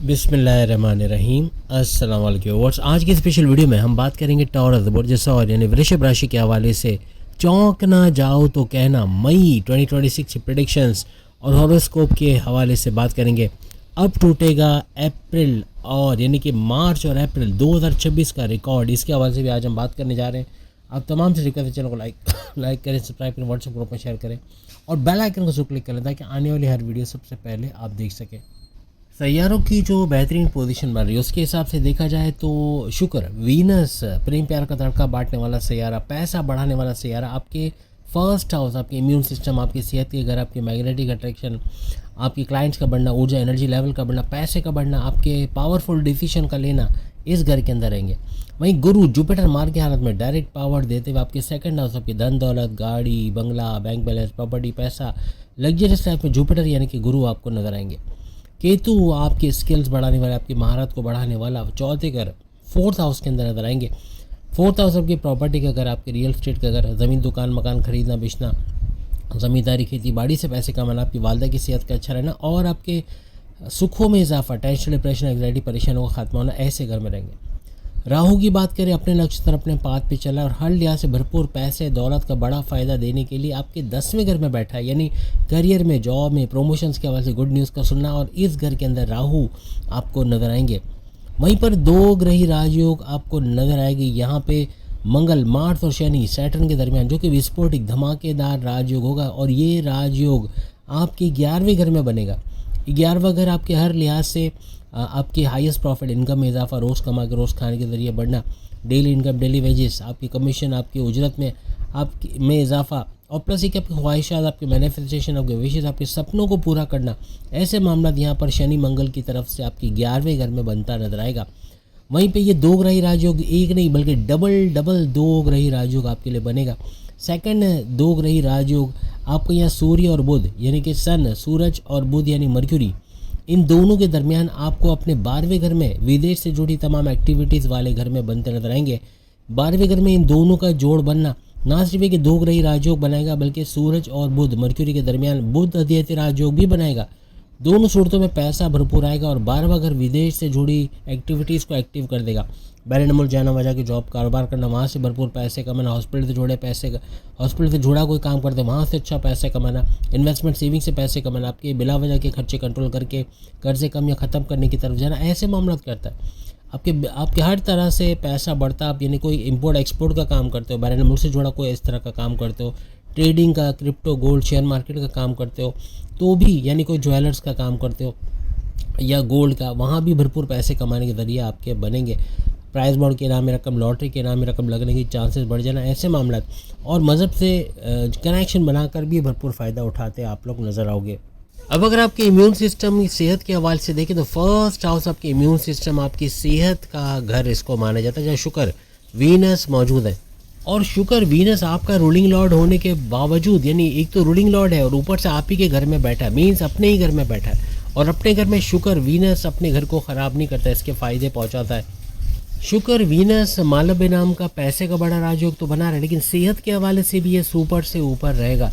बिस्मिल्लाहिर्रहमानिर्रहीम। अस्सलाम वालेकुम व्यूअर्स। आज की स्पेशल वीडियो में हम बात करेंगे टॉरस बुर्ज सौर यानी वृषभ राशि के हवाले से। चौंक ना जाओ तो कहना, मई 2026 प्रेडिक्शंस और हॉरोस्कोप के हवाले से बात करेंगे। अब टूटेगा अप्रैल और यानी कि मार्च और अप्रैल 2026 का रिकॉर्ड, इसके हवाले से भी आज हम बात करने जा रहे हैं। आप तमाम से रिक्वेस्ट है चैनल को लाइक करें, सब्सक्राइब करें, व्हाट्सएप ग्रुप में शेयर करें और बेल आइकन को जरूर क्लिक करें ताकि आने वाली हर वीडियो सबसे पहले आप देख सकें। सैयारों की जो बेहतरीन पोजीशन बन रही है उसके हिसाब से देखा जाए तो शुक्र, वीनस, प्रेम प्यार का तड़का बांटने वाला सैयारा, पैसा बढ़ाने वाला सैयारा, आपके फर्स्ट हाउस, आपके इम्यून सिस्टम, आपकी सेहत के घर, आपके मैग्नेटिक अट्रैक्शन, आपके क्लाइंट्स का बढ़ना, ऊर्जा एनर्जी लेवल का बढ़ना, पैसे का बढ़ना, आपके पावरफुल डिसीजन का लेना इस घर के अंदर रहेंगे। वहीं गुरु जुपिटर मार्ग की हालत में डायरेक्ट पावर देते हुए आपके सेकंड हाउस, आपकी धन दौलत, गाड़ी, बंगला, बैंक बैलेंस, प्रॉपर्टी, पैसा, लग्जरियस लाइफ में जुपिटर यानी कि गुरु आपको नजर आएंगे। केतु आपके स्किल्स बढ़ाने वाला, आपकी महारत को बढ़ाने वाला चौथे घर, फोर्थ हाउस के अंदर नजर आएंगे। फोर्थ हाउस आपकी प्रॉपर्टी का घर, आपके रियल एस्टेट का घर, ज़मीन दुकान मकान खरीदना बेचना, ज़मींदारी खेती बाड़ी से पैसे कमाना, आपकी वालदा की सेहत का अच्छा रहना और आपके सुखों में इजाफा, टेंशन, डिप्रेशन, एंग्जाइटी, परेशानियों का खात्मा होना, ऐसे घर में रहेंगे। राहु की बात करें, अपने लक्ष्य तरफ अपने पाथ पे चला और हर लिहाज से भरपूर पैसे दौलत का बड़ा फ़ायदा देने के लिए आपके 10वें घर में बैठा है, यानी करियर में, जॉब में, प्रमोशंस के हवाले से गुड न्यूज़ का सुनना और इस घर के अंदर राहु आपको नजर आएंगे। वहीं पर दो ग्रही राजयोग आपको नजर आएगी। यहाँ पे मंगल, मार्स और शनि, सैटर्न के दरमियान, जो कि विस्फोटिक धमाकेदार राजयोग होगा और ये राजयोग आपके 11वें घर में बनेगा। 11वां घर आपके हर लिहाज से आपकी हाईएस्ट प्रॉफिट, इनकम में इजाफा, रोज़ कमा के रोज़ खाने के ज़रिए बढ़ना, डेली इनकम, डेली वेजेस, आपकी कमीशन, आपकी उजरत में आपकी में इजाफा और प्लस एक आपकी ख्वाहिशात, आपके मैनिफेस्टेशन, आपके विशेष, आपके सपनों को पूरा करना, ऐसे मामला यहाँ पर शनि मंगल की तरफ से आपकी 11वें घर में बनता नजर आएगा। वहीं पे ये दो ग्रही राजयोग एक नहीं बल्कि डबल दो ग्रही राजयोग आपके लिए बनेगा। सेकंड दो ग्रही राजयोग आपको यहाँ सूर्य और बुध यानी कि सन, सूरज और बुध यानी मर्क्यूरी, इन दोनों के दरमियान आपको अपने 12वें घर में विदेश से जुड़ी तमाम एक्टिविटीज़ वाले घर में बनते नजर आएंगे। 12वें घर में इन दोनों का जोड़ बनना ना सिर्फ कि दो ग्रही राजयोग बनाएगा बल्कि सूरज और बुध मर्क्यूरी के दरमियान बुध अध्ययति राजयोग भी बनाएगा। दोनों सूरतों में पैसा भरपूर आएगा और 12वां घर विदेश से जुड़ी एक्टिविटीज़ को एक्टिव कर देगा। बैरन मुल्क जाना, वजह की जॉब, कारोबार करना, वहाँ से भरपूर पैसे कमाना, हॉस्पिटल से जुड़े पैसे, हॉस्पिटल से जुड़ा कोई काम करते वहाँ से अच्छा पैसे कमाना, इन्वेस्टमेंट सेविंग से पैसे कमाना, आपके बिला वजह के खर्चे कंट्रोल करके कर्जे कम या ख़त्म करने की तरफ जाना, ऐसे मामला करता है। आपके हर तरह से पैसा बढ़ता। आप यानी कोई इंपोर्ट एक्सपोर्ट का काम करते हो, बैरन मुल्क से जुड़ा कोई इस तरह का काम करते हो, ट्रेडिंग का, क्रिप्टो, गोल्ड, शेयर मार्केट का काम करते हो तो भी, यानी कोई ज्वेलर्स का काम करते हो या गोल्ड का, वहाँ भी भरपूर पैसे कमाने के ज़रिए आपके बनेंगे। प्राइज बॉन्ड के नाम में रकम, लॉटरी के नाम में रकम लगने की चांसेस बढ़ जाना, ऐसे मामला और मज़हब से कनेक्शन बनाकर भी भरपूर फ़ायदा उठाते आप लोग नज़र आओगे। अब अगर आपके इम्यून सिस्टम सेहत के हवाले से देखें तो फर्स्ट हाउस आपके इम्यून सिस्टम, आपकी सेहत का घर इसको माना जाता है, जहाँ शुक्र, वीनस मौजूद है। और शुक्र, वीनस आपका रूलिंग लॉर्ड होने के बावजूद, यानी एक तो रूलिंग लॉर्ड है और ऊपर से आप ही के घर में बैठा है, मीन्स अपने ही घर में बैठा है और अपने घर में शुक्र, वीनस अपने घर को ख़राब नहीं करता, इसके फ़ायदे पहुँचाता है। शुक्र, वीनस, मालव नाम का पैसे का बड़ा राजयोग तो बना रहा है लेकिन सेहत के हवाले से भी ये सुपर से ऊपर रहेगा।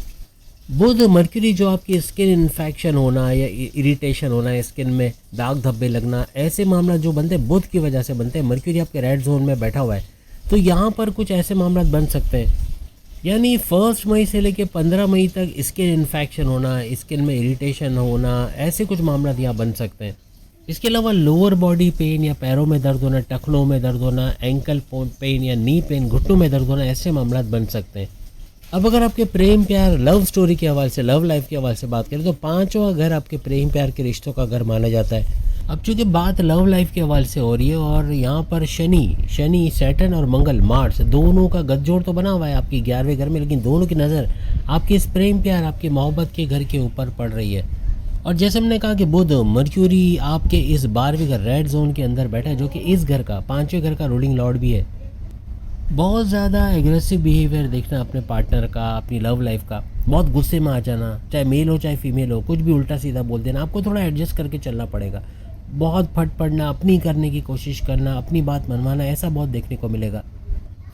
बुध, मर्क्यूरी, जो आपकी स्किन इन्फेक्शन होना या इरिटेशन होना है, स्किन में दाग धब्बे लगना, ऐसे मामला जो बनते हैं बुध की वजह से बनते हैं। मर्क्यूरी आपके रेड जोन में बैठा हुआ है तो यहाँ पर कुछ ऐसे मामला बन सकते हैं, यानी 1 मई से लेकर 15 मई तक स्किन इन्फेक्शन होना, स्किन में इरिटेशन होना, ऐसे कुछ मामला यहाँ बन सकते हैं। इसके अलावा लोअर बॉडी पेन या पैरों में दर्द होना, टखनों में दर्द होना, एंकल पेन या नी पेन, घुटनों में दर्द होना, ऐसे मामला बन सकते हैं। अब अगर आपके प्रेम प्यार, लव स्टोरी के हवाले से, लव लाइफ के हवाले से बात करें तो 5वां घर आपके प्रेम प्यार के रिश्तों का घर माना जाता है। अब चूँकि बात लव लाइफ के हवाले से हो रही है और यहाँ पर शनि, सैटर्न और मंगल, मार्स, दोनों का गठजोड़ तो बना हुआ है आपकी 11वें घर में, लेकिन दोनों की नज़र आपके इस प्रेम प्यार, आपकी मोहब्बत के घर के ऊपर पड़ रही है। और जैसे हमने कहा कि बुध, मर्क्यूरी आपके इस 12वें घर, रेड जोन के अंदर बैठा है, जो कि इस घर का, 5वें घर का रूलिंग लॉर्ड भी है। बहुत ज़्यादा एग्रेसिव बिहेवियर देखना अपने पार्टनर का, अपनी लव लाइफ का, बहुत गुस्से में आ जाना, चाहे मेल हो चाहे फीमेल हो, कुछ भी उल्टा सीधा बोल देना, आपको थोड़ा एडजस्ट करके चलना पड़ेगा। बहुत फट पड़ना, अपनी करने की कोशिश करना, अपनी बात मनवाना, ऐसा बहुत देखने को मिलेगा।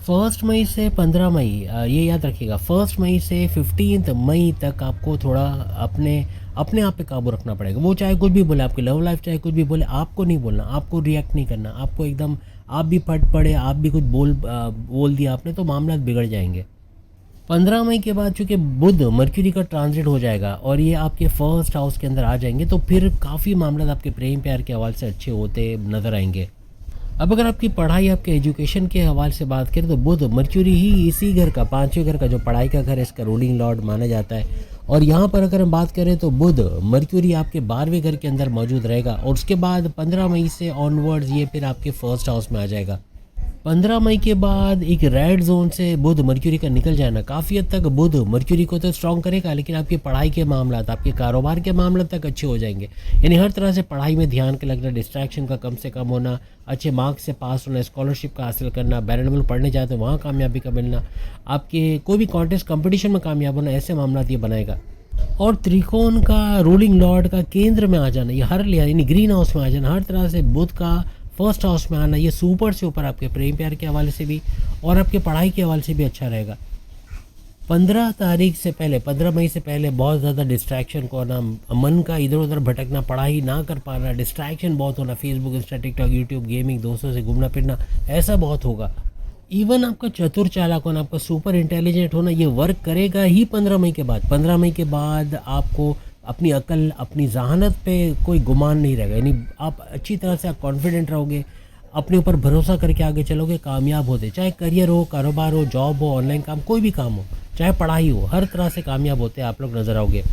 फर्स्ट मई से 15 मई, ये याद रखिएगा, फर्स्ट मई से 15 मई तक आपको थोड़ा अपने अपने आप पे काबू रखना पड़ेगा। वो चाहे कुछ भी बोले, आपकी लव लाइफ चाहे कुछ भी बोले, आपको नहीं बोलना, आपको रिएक्ट नहीं करना, आपको एकदम आप भी फट पड़े, आप भी कुछ बोल दिया आपने तो मामला बिगड़ जाएंगे। 15 मई के बाद चूँकि बुध मर्क्यूरी का ट्रांजिट हो जाएगा और ये आपके फर्स्ट हाउस के अंदर आ जाएंगे, तो फिर काफ़ी मामला आपके प्रेम प्यार के हवाले से अच्छे होते नज़र आएंगे। अब अगर आपकी पढ़ाई, आपके एजुकेशन के हवाले से बात करें तो बुध मर्क्यूरी ही इसी घर का, पांचवें घर का जो पढ़ाई का घर है, इसका रूलिंग लॉर्ड माना जाता है। और यहाँ पर अगर हम बात करें तो बुध मर्क्यूरी आपके 12वें घर के अंदर मौजूद रहेगा और उसके बाद 15 मई से ऑनवर्ड्स ये फिर आपके फर्स्ट हाउस में आ जाएगा। 15 मई के बाद एक रेड जोन से बुध मर्क्यूरी का निकल जाना काफ़ी हद तक बुध मर्क्यूरी को तो स्ट्रॉन्ग करेगा, लेकिन आपकी पढ़ाई के मामला, आपके कारोबार के मामले तक अच्छे हो जाएंगे। यानी हर तरह से पढ़ाई में ध्यान के लगना, डिस्ट्रैक्शन का कम से कम होना, अच्छे मार्क्स से पास होना, स्कॉलरशिप का हासिल करना, बैरन मुल्क पढ़ने जाते हैं वहाँ कामयाबी का मिलना, आपके कोई भी कॉन्टेस्ट कंपटीशन में कामयाब होना, ऐसे मामला ये बनाएगा। और त्रिकोण का रूलिंग लॉर्ड का केंद्र में आ जाना, ये हर लिया यानी ग्रीन हाउस में आ जाना, हर तरह से बुध का फर्स्ट हाउस में आना, ये सुपर से ऊपर आपके प्रेम प्यार के हवाले से भी और आपके पढ़ाई के हवाले से भी अच्छा रहेगा। 15 तारीख से पहले, 15 मई से पहले बहुत ज़्यादा डिस्ट्रैक्शन को होना, मन का इधर उधर भटकना, पढ़ाई ना कर पाना, डिस्ट्रैक्शन बहुत होना, Facebook, Insta, TikTok, YouTube, gaming, दोस्तों से घूमना फिरना, ऐसा बहुत होगा। इवन आपका चतुर चालाक होना, आपका सुपर इंटेलिजेंट होना, ये वर्क करेगा ही 15 मई के बाद। 15 मई के बाद आपको अपनी अकल, अपनी जहानत पे कोई गुमान नहीं रहेगा, यानी आप अच्छी तरह से आप कॉन्फिडेंट रहोगे, अपने ऊपर भरोसा करके आगे चलोगे, कामयाब होते, चाहे करियर हो, कारोबार हो, जॉब हो, ऑनलाइन काम, कोई भी काम हो, चाहे पढ़ाई हो, हर तरह से कामयाब होते आप लोग नज़र आओगे।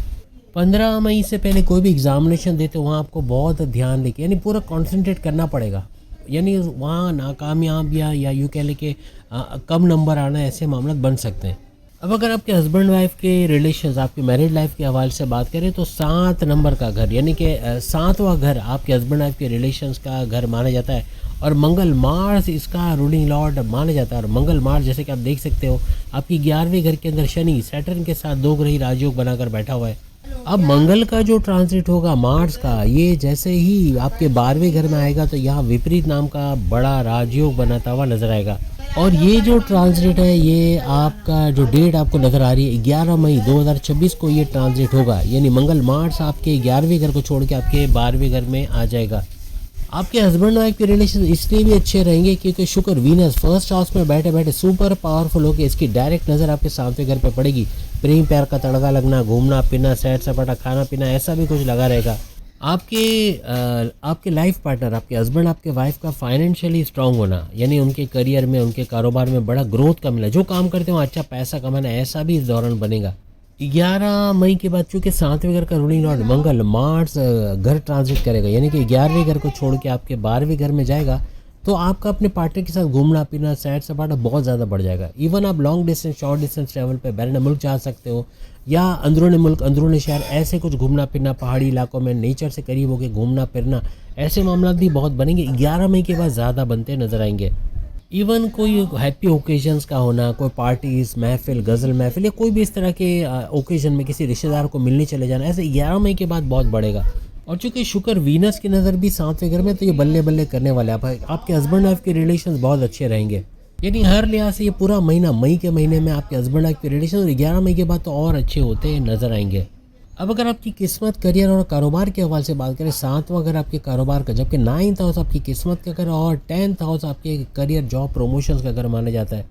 15 मई से पहले कोई भी एग्जामिनेशन देते हो वहाँ आपको बहुत ध्यान देके, यानी पूरा कॉन्सेंट्रेट करना पड़ेगा, यानी वहाँ नाकामयाब या यूँ कह लें कि कम नंबर आना, ऐसे मामला बन सकते हैं। अब अगर आपके हस्बैंड वाइफ के रिलेशंस, आपकी मैरिड लाइफ के हवाले से बात करें तो 7 नंबर का घर, यानी कि 7वां घर आपके हस्बैंड वाइफ के रिलेशंस का घर माना जाता है और मंगल मार्स इसका रूलिंग लॉर्ड माना जाता है। और मंगल मार्स जैसे कि आप देख सकते हो आपकी 11वें घर के अंदर शनि सैटर्न के साथ 2 ग्रही राजयोग बनाकर बैठा हुआ है। अब मंगल का जो ट्रांजिट होगा मार्स का, ये जैसे ही आपके 12वें घर में आएगा तो यहाँ विपरीत नाम का बड़ा राजयोग बनाता हुआ नजर आएगा। और ये जो ट्रांजिट है, ये आपका जो डेट आपको नज़र आ रही है 11 मई 2026 को ये ट्रांजिट होगा, यानी मंगल मार्स आपके 11वें घर को छोड़ के आपके 12वें घर में आ जाएगा। आपके हस्बैंड वाइफ के रिलेशन इसलिए भी अच्छे रहेंगे क्योंकि शुक्र वीनस फर्स्ट हाउस में बैठे बैठे सुपर पावरफुल होकर इसकी डायरेक्ट नज़र आपके 7वें घर पे पड़ेगी। प्रेम प्यार का तड़का लगना, घूमना फिरना, सैर सपाटा, खाना पीना, ऐसा भी कुछ लगा रहेगा। आपके लाइफ पार्टनर, आपके हस्बैंड, आपके वाइफ का फाइनेंशियली स्ट्रांग होना, यानी उनके करियर में, उनके कारोबार में बड़ा ग्रोथ का मिला, जो काम करते हो अच्छा पैसा कमाना, ऐसा भी इस दौरान बनेगा। 11 मई के बाद चूँकि 7वें घर का रूलिंग लॉर्ड मंगल मार्स घर ट्रांजिट करेगा, यानी कि 11वें घर को छोड़ के आपके 12वें घर में जाएगा, तो आपका अपने पार्टनर के साथ घूमना फिरना, सैर सपाटा बहुत ज़्यादा बढ़ जाएगा। इवन आप long distance, short distance travel पे बैरन मुल्क जा सकते हो या अंदरूनी मुल्क, अंदरूनी शहर, ऐसे कुछ घूमना फिरना, पहाड़ी इलाकों में नेचर से करीब होकर घूमना फिरना, ऐसे मामला भी बहुत बनेंगे। 11 मई के बाद ज़्यादा बनते नजर आएंगे। इवन कोई हैप्पी ओकेजन्स का होना, कोई पार्टीज, महफिल, गज़ल महफिल या कोई भी इस तरह के ओकेजन में किसी रिश्तेदार को मिलने चले जाना, ऐसे 11 मई के बाद बहुत बढ़ेगा। और चूँकि शुक्र वीनस की नज़र भी 7वें घर में, तो ये बल्ले बल्ले करने वाले आपके हस्बैंड वाइफ के रिलेशन बहुत अच्छे रहेंगे, यानी हर लिहाज से ये पूरा महीना, मई के महीने में आपके हस्बैंड वाइफ के रिलेशन, और 11 मई के बाद तो और अच्छे होते नजर आएंगे। अब अगर आपकी किस्मत, करियर और कारोबार के हवाले से बात करें, 7वां घर आपके कारोबार का, जबकि 9th हाउस आपकी किस्मत का घर और 10th हाउस आपके करियर, जॉब, प्रमोशंस का घर माना जाता है।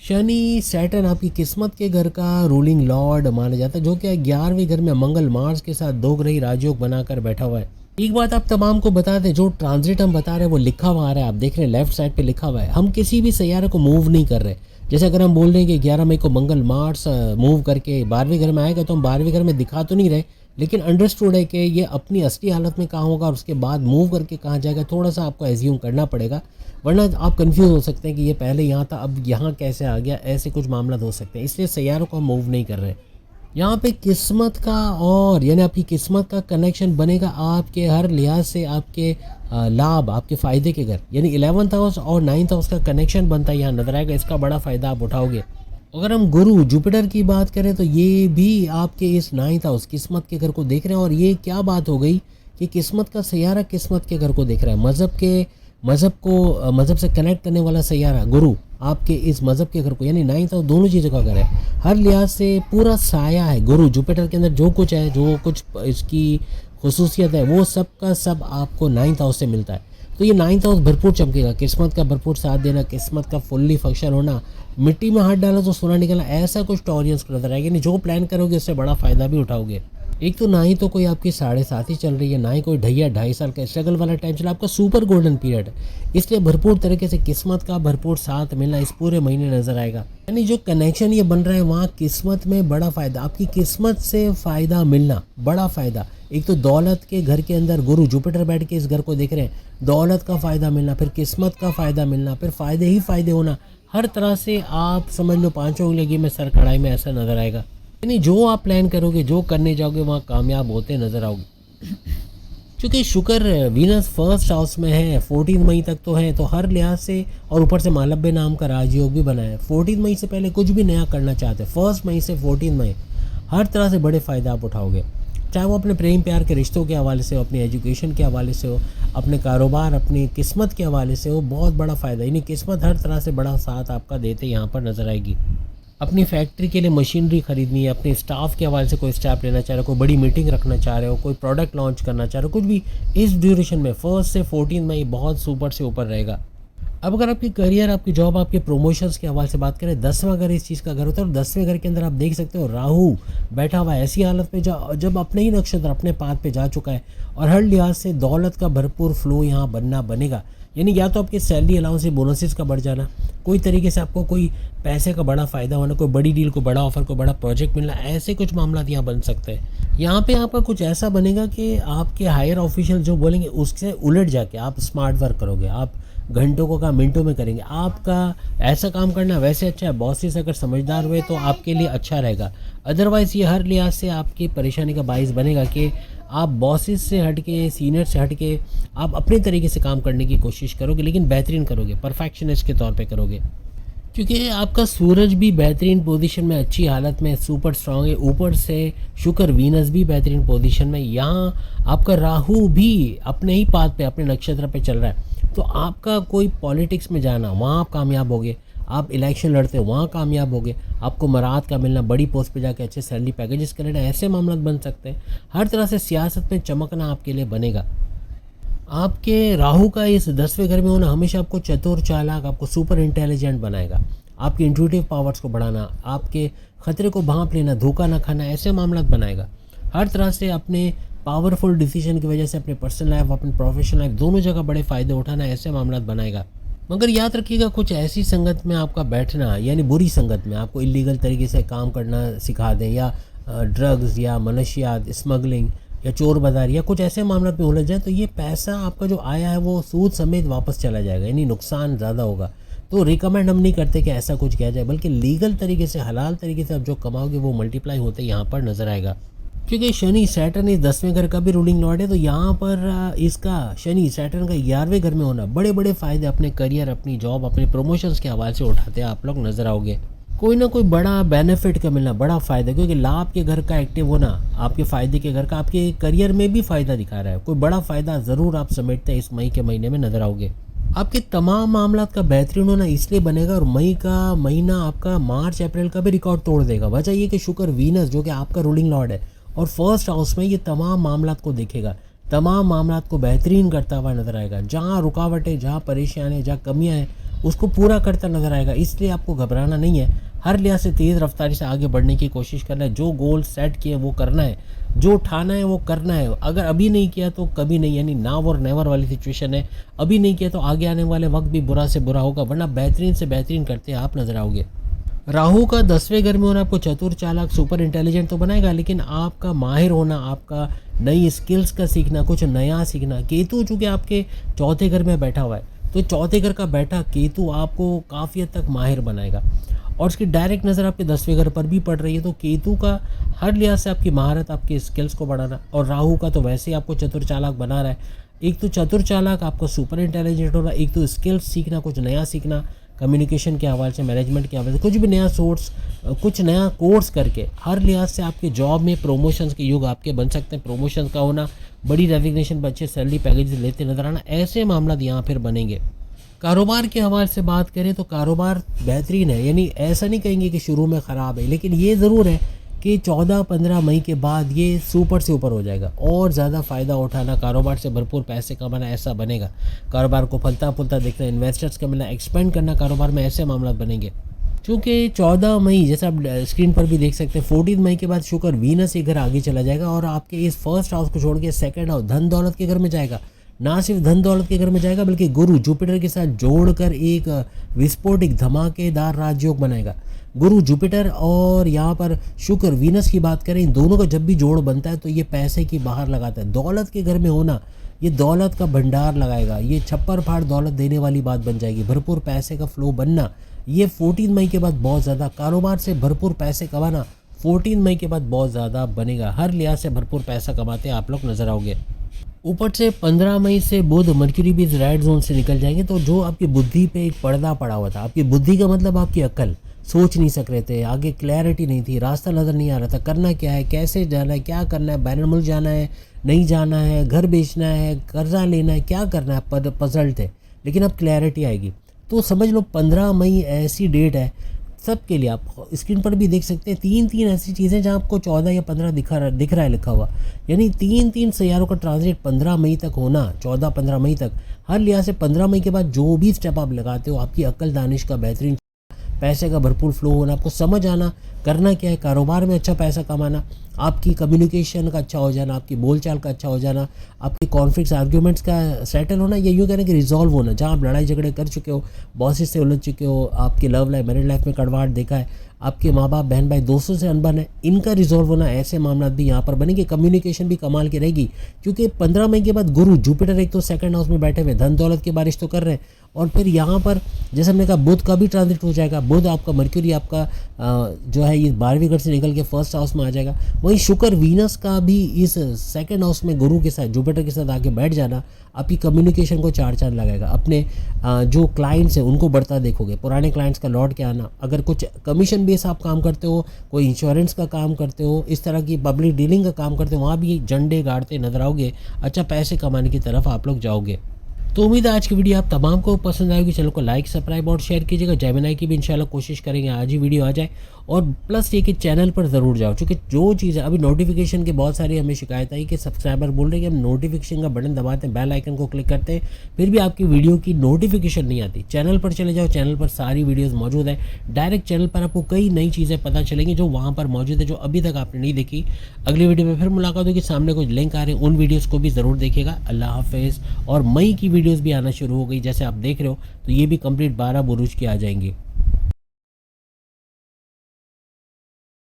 शनि सैटर्न आपकी किस्मत के घर का रूलिंग लॉर्ड माना जाता है, जो कि 11वें घर में मंगल मार्स के साथ 2 ग्रही राजयोग बनाकर बैठा हुआ है। एक बात आप तमाम को बता दें, जो ट्रांजिट हम बता रहे हैं वो लिखा हुआ आ रहा है, आप देख रहे हैं लेफ्ट साइड पे लिखा हुआ है, हम किसी भी सैयारे को मूव नहीं कर रहे। जैसे अगर हम बोल रहे हैं कि 11 मई को मंगल मार्स मूव करके 12वें घर में आएगा, तो हम 12वें घर में दिखा तो नहीं रहे, लेकिन अंडरस्टूड है कि ये अपनी असली हालत में कहाँ होगा और उसके बाद मूव करके कहाँ जाएगा, थोड़ा सा आपको एज्यूम करना पड़ेगा, वरना आप कंफ्यूज हो सकते हैं कि ये पहले यहाँ था अब यहाँ कैसे आ गया, ऐसे कुछ मामला हो सकते हैं। इसलिए सैयारों को हम मूव नहीं कर रहे। यहाँ पे किस्मत का और यानी आपकी किस्मत का कनेक्शन बनेगा आपके हर लिहाज से, आपके लाभ, आपके फ़ायदे के घर, यानी 11th हाउस और 9th हाउस का कनेक्शन बनता है यहाँ नजर आएगा, इसका बड़ा फ़ायदा आप उठाओगे। अगर हम गुरु जुपिटर की बात करें तो ये भी आपके इस 9th हाउस किस्मत के घर को देख रहे हैं, और ये क्या बात हो गई कि किस्मत का सैयारा किस्मत के घर को देख रहा है। मज़हब से कनेक्ट करने वाला सैयारा गुरु आपके इस मज़हब के घर को, यानी 9th हाउस दोनों चीज़ों का घर है। हर लिहाज से पूरा साया है। गुरु जुपिटर के अंदर जो कुछ है, जो कुछ इसकी खुसूसियत है, वो सब का सब आपको 9th हाउस से मिलता है। तो ये 9th हाउस भरपूर चमकेगा, किस्मत का भरपूर साथ देना, किस्मत का फुल्ली फंक्शन होना, मिट्टी में हाथ डाला तो सोना निकलना, ऐसा कुछ टॉरियंस को नजर आएगा। नहीं, जो प्लान करोगे उससे बड़ा फ़ायदा भी उठाओगे। एक तो ना ही तो कोई आपकी 7.5 ही चल रही है, ना ही कोई ढैया 2.5 साल का स्ट्रगल वाला टाइम चला, आपका सुपर गोल्डन पीरियड है। इसलिए भरपूर तरीके से किस्मत का भरपूर साथ मिलना इस पूरे महीने नजर आएगा। यानी जो कनेक्शन ये बन रहा है वहाँ किस्मत में बड़ा फ़ायदा, आपकी किस्मत से फ़ायदा मिलना, बड़ा फ़ायदा। एक तो दौलत के घर के अंदर गुरु जुपिटर बैठ के इस घर को देख रहे हैं, दौलत का फ़ायदा मिलना, फिर किस्मत का फ़ायदा मिलना, फिर फ़ायदे ही फ़ायदे होना। हर तरह से आप समझ लो 5 उंगली की में सर कढ़ाई में ऐसा नज़र आएगा। यानी जो आप प्लान करोगे, जो करने जाओगे, वहाँ कामयाब होते नज़र आओगे। क्योंकि शुक्र वीनस फर्स्ट हाउस में है, 14 मई तक तो है, तो हर लिहाज से, और ऊपर से मालव्य नाम का राजयोग भी बना है। 14 मई से पहले कुछ भी नया करना चाहते हैं, 1 मई से 14 मई हर तरह से बड़े फ़ायदा आप उठाओगे। चाहे वो अपने प्रेम प्यार के रिश्तों के हवाले से हो, अपनी एजुकेशन के हवाले से हो, अपने कारोबार, अपनी किस्मत के हवाले से हो, बहुत बड़ा फ़ायदा। यानी किस्मत हर तरह से बड़ा साथ आपका देते यहाँ पर नज़र आएगी। अपनी फैक्ट्री के लिए मशीनरी खरीदनी है, अपने स्टाफ के हवाले से कोई स्टेप लेना चाह रहे हो, कोई बड़ी मीटिंग रखना चाह रहे हो, कोई प्रोडक्ट लॉन्च करना चाह रहे हो, कुछ भी इस ड्यूरेशन में 1 से 14 मई बहुत सुपर से ऊपर रहेगा। अब अगर आपकी करियर, आपकी जॉब, आपके प्रमोशंस के हवाले से बात करें, 10वां घर इस चीज़ का घर होता है। और 10वें घर के अंदर आप देख सकते हो राहु बैठा हुआ है ऐसी हालत में जब अपने ही नक्षत्र अपने पाद पे जा चुका है, और हर लिहाज से दौलत का भरपूर फ्लो यहाँ बनेगा। यानी या तो आपकी सैलरी अलाउंस, बोनसेस का बढ़ जाना, कोई तरीके से आपको कोई पैसे का बड़ा फ़ायदा होना, कोई बड़ी डील, को बड़ा ऑफर, को बड़ा प्रोजेक्ट मिलना, ऐसे कुछ मामला यहाँ बन सकते हैं। यहाँ पे आपका कुछ ऐसा बनेगा कि आपके हायर ऑफिशियल जो बोलेंगे उससे उलट जाके आप स्मार्ट वर्क करोगे, आप घंटों को काम मिनटों में करेंगे। आपका ऐसा काम करना वैसे अच्छा है, बॉसेस अगर समझदार हुए तो आपके लिए अच्छा रहेगा। अदरवाइज़ ये हर लिहाज से आपकी परेशानी का बाइस बनेगा कि आप बॉसेस से हट के, सीनियर से हट के आप अपने तरीके से काम करने की कोशिश करोगे, लेकिन बेहतरीन करोगे, परफेक्शनिस्ट के तौर पे करोगे। क्योंकि आपका सूरज भी बेहतरीन पोजीशन में, अच्छी हालत में, सुपर स्ट्रांग है। ऊपर से शुक्र वीनस भी बेहतरीन पोजीशन में, यहाँ आपका राहु भी अपने ही पाथ पे, अपने नक्षत्र पे चल रहा है। तो आपका कोई पॉलिटिक्स में जाना, वहाँ आप कामयाब होगे। आप इलेक्शन लड़ते हो, वहाँ कामयाब होगे। आपको मराद का मिलना, बड़ी पोस्ट पे जाके अच्छे सैलरी पैकेजेस का लेना, ऐसे मामला बन सकते हैं। हर तरह से सियासत में चमकना आपके लिए बनेगा। आपके राहु का इस 10वें घर में होना हमेशा आपको चतुर, चालाक, आपको सुपर इंटेलिजेंट बनाएगा। आपकी इंट्यूटिव पावर्स को बढ़ाना, आपके खतरे को भांप लेना, धोखा ना खाना, ऐसे मामला बनाएगा। हर तरह से अपने पावरफुल डिसीजन की वजह से अपने पर्सनल लाइफ, अपने प्रोफेशनल लाइफ, दोनों जगह बड़े फ़ायदे उठाना, ऐसे मामला बनाएगा। मगर याद रखिएगा, कुछ ऐसी संगत में आपका बैठना, यानी बुरी संगत में आपको इलीगल तरीके से काम करना सिखा दें, या ड्रग्स या मनशियात, स्मगलिंग या चोर बाज़ारी, या कुछ ऐसे मामलों में उलझ जाए, तो ये पैसा आपका जो आया है वो सूद समेत वापस चला जाएगा, यानी नुकसान ज़्यादा होगा। तो रिकमेंड हम नहीं करते कि ऐसा कुछ किया जाए, बल्कि लीगल तरीके से, हलाल तरीके से आप जो कमाओगे वो मल्टीप्लाई होते यहाँ पर नज़र आएगा। क्योंकि शनि सैटर्न इस 10वें घर का भी रूलिंग लॉर्ड है, तो यहाँ पर इसका शनि सैटर्न का 11वें घर में होना बड़े बड़े फ़ायदे अपने करियर, अपनी जॉब, अपने प्रमोशंस के हवाले से उठाते हैं आप लोग नज़र आओगे। कोई ना कोई बड़ा बेनिफिट का मिलना, बड़ा फ़ायदा, क्योंकि लाभ के घर का एक्टिव होना, आपके फ़ायदे के घर का आपके करियर में भी फ़ायदा दिखा रहा है। कोई बड़ा फ़ायदा ज़रूर आप समेटते हैं इस मई के महीने में नज़र आओगे। आपके तमाम मामला का बेहतरीन होना इसलिए बनेगा, और मई का महीना आपका मार्च अप्रैल का भी रिकॉर्ड तोड़ देगा। वजह ये कि शुक्र वीनस जो कि आपका रूलिंग लॉर्ड है और फर्स्ट हाउस में, ये तमाम मामला को देखेगा, तमाम मामला को बेहतरीन करता हुआ नजर आएगा। जहाँ रुकावटें, जहाँ परेशानियाँ, जहाँ कमियाँ हैं, उसको पूरा करता नजर आएगा। इसलिए आपको घबराना नहीं है, हर लिहाज से तेज़ रफ्तारी से आगे बढ़ने की कोशिश करना है। जो गोल सेट किए वो करना है, जो उठाना है वो करना है। अगर अभी नहीं किया तो कभी नहीं, यानी नाव और नेवर वाली सिचुएशन है। अभी नहीं किया तो आगे आने वाले वक्त भी बुरा से बुरा होगा, वरना बेहतरीन से बेहतरीन करते आप नजर आओगे। राहु का 10वें घर में होना आपको चतुर, चालाक, सुपर इंटेलिजेंट तो बनाएगा, लेकिन आपका माहिर होना, आपका नई स्किल्स का सीखना, कुछ नया सीखना। केतु चूँकि आपके चौथे घर में बैठा हुआ है, तो चौथे घर का बैठा केतु आपको काफ़ी हद तक माहिर बनाएगा, और उसकी डायरेक्ट नज़र आपके 10वें घर पर भी पड़ रही है। तो केतु का हर लिहाज से आपकी महारत, आपकी स्किल्स को बढ़ाना, और राहु का तो वैसे ही आपको चतुर चालाक बना रहा है। एक तो चतुर चालाक आपको सुपर इंटेलिजेंट होना, एक तो स्किल्स सीखना, कुछ नया सीखना, कम्युनिकेशन के हवाले से, मैनेजमेंट के हवाले से, कुछ भी नया सोर्स, कुछ नया कोर्स करके हर लिहाज से आपके जॉब में प्रमोशंस के युग आपके बन सकते हैं। प्रमोशंस का होना, बड़ी रेजिग्नेशन, अच्छे सैलरी पैकेज लेते नजर आना, ऐसे मामला यहाँ फिर बनेंगे। कारोबार के हवाले से बात करें तो कारोबार बेहतरीन है, यानी ऐसा नहीं कहेंगे कि शुरू में ख़राब है, लेकिन ये ज़रूर है कि 14-15 मई के बाद ये सुपर से ऊपर हो जाएगा और ज़्यादा फ़ायदा उठाना, कारोबार से भरपूर पैसे कमाना ऐसा बनेगा। कारोबार को फलता फूलता देखना, इन्वेस्टर्स का मिलना, एक्सपेंड करना कारोबार में, ऐसे मामला बनेंगे। क्योंकि 14 मई जैसा आप स्क्रीन पर भी देख सकते हैं, 14 मई के बाद शुक्र वीनस एक घर आगे चला जाएगा और आपके इस फर्स्ट हाउस को छोड़ के सेकंड हाउस धन दौलत के घर में जाएगा। ना सिर्फ धन दौलत के घर में जाएगा बल्कि गुरु जुपिटर के साथ जोड़कर एक विस्फोटिक धमाकेदार राजयोग बनाएगा। गुरु जुपिटर और यहाँ पर शुक्र वीनस की बात करें, इन दोनों का जब भी जोड़ बनता है तो ये पैसे की बाहर लगाता है। दौलत के घर में होना ये दौलत का भंडार लगाएगा, ये छप्पर फाड़ दौलत देने वाली बात बन जाएगी। भरपूर पैसे का फ्लो बनना ये 14 मई के बाद बहुत ज़्यादा, कारोबार से भरपूर पैसे कमाना 14 मई के बाद बहुत ज़्यादा बनेगा। हर लिहाज से भरपूर पैसा कमाते आप लोग नजर आओगे। ऊपर से 15 मई से बुध मर्क्यूरी भी रेड जोन से निकल जाएंगे, तो जो आपकी बुद्धि पे एक पर्दा पड़ा हुआ था, आपकी बुद्धि का मतलब आपकी अक्ल, सोच नहीं सक रहे थे, आगे क्लैरिटी नहीं थी, रास्ता नज़र नहीं आ रहा था, करना क्या है, कैसे जाना है, क्या करना है, बैरन मुल्क जाना है, नहीं जाना है, घर बेचना है, कर्जा लेना है, क्या करना है, पजल थे। लेकिन अब क्लैरिटी आएगी। तो समझ लो 15 मई ऐसी डेट है सबके लिए। आप स्क्रीन पर भी देख सकते हैं 3 ऐसी चीज़ें जहां आपको 14 या 15 दिख रहा है लिखा हुआ, यानी 3 सैयारों का ट्रांजिट 15 मई तक होना, 14-15 मई तक। हर लिहाज से 15 मई के बाद जो भी स्टेप आप लगाते हो, आपकी अक्ल दानिश का बेहतरीन, पैसे का भरपूर फ्लो होना, आपको समझ आना करना क्या है, कारोबार में अच्छा पैसा कमाना, आपकी कम्युनिकेशन का अच्छा हो जाना, आपकी बोलचाल का अच्छा हो जाना, आपकी कॉन्फ्लिक्ट्स आर्ग्यूमेंट्स का सेटल होना, या यूँ कहना कि रिजॉल्व होना। जहाँ आप लड़ाई झगड़े कर चुके हो, बॉसेस से उलझ चुके हो, आपकी लव लाइफ मैरिड लाइफ में कड़वाहट देखा है, आपके माँ बाप बहन भाई दोस्तों से अनबन है, इनका रिजॉल्व होना, ऐसे मामला भी यहाँ पर बनेंगे। कम्युनिकेशन भी कमाल की रहेगी, क्योंकि 15 मई के बाद गुरु जुपिटर एक तो सेकंड हाउस में बैठे हुए धन दौलत की बारिश तो कर रहे हैं, और फिर यहाँ पर जैसे हमने कहा बुध का भी ट्रांजिट हो जाएगा। बुध आपका मर्क्यूरी आपका जो है ये 12वीं घर से निकल के फर्स्ट हाउस में आ जाएगा। वहीं शुक्र वीनस का भी इस सेकंड हाउस में गुरु के साथ जुपिटर के साथ आके बैठ जाना आपकी कम्युनिकेशन को चार चांद लगाएगा। अपने जो क्लाइंट्स हैं उनको बढ़ता देखोगे, पुराने क्लाइंट्स का लौट के आना, अगर कुछ कमीशन बेस आप काम करते हो, कोई इंश्योरेंस का काम करते हो, इस तरह की पब्लिक डीलिंग का काम करते हो, वहाँ भी झंडे गाड़ते नजर आओगे, अच्छा पैसे कमाने की तरफ आप लोग जाओगे। तो उम्मीद है आज की वीडियो आप तमाम को पसंद आएगी। चैनल को लाइक सब्सक्राइब और शेयर कीजिएगा। जेमिनी की भी इंशाल्लाह कोशिश करेंगे आज ही वीडियो आ जाए, और प्लस ये कि चैनल पर ज़रूर जाओ, क्योंकि जो चीज़ अभी नोटिफिकेशन की बहुत सारी हमें शिकायत आई कि सब्सक्राइबर बोल रहे हैं कि हम नोटिफिकेशन का बटन दबाते हैं, बेल आइकन को क्लिक करते हैं, फिर भी आपकी वीडियो की नोटिफिकेशन नहीं आती। चैनल पर चले जाओ, चैनल पर सारी वीडियोज़ मौजूद है। डायरेक्ट चैनल पर आपको कई नई चीज़ें पता चलेंगी जो वहाँ पर मौजूद है, जो अभी तक आपने नहीं देखी। अगली वीडियो में फिर मुलाकात होगी, सामने कुछ लिंक आ रहे हैं, उन वीडियोज़ को भी ज़रूर देखिएगा। अल्लाह हाफिज़। और मई की वीडियोज़ भी आना शुरू हो गई, जैसे आप देख रहे हो, तो ये भी कंप्लीट 12 बुरुज की आ जाएंगी।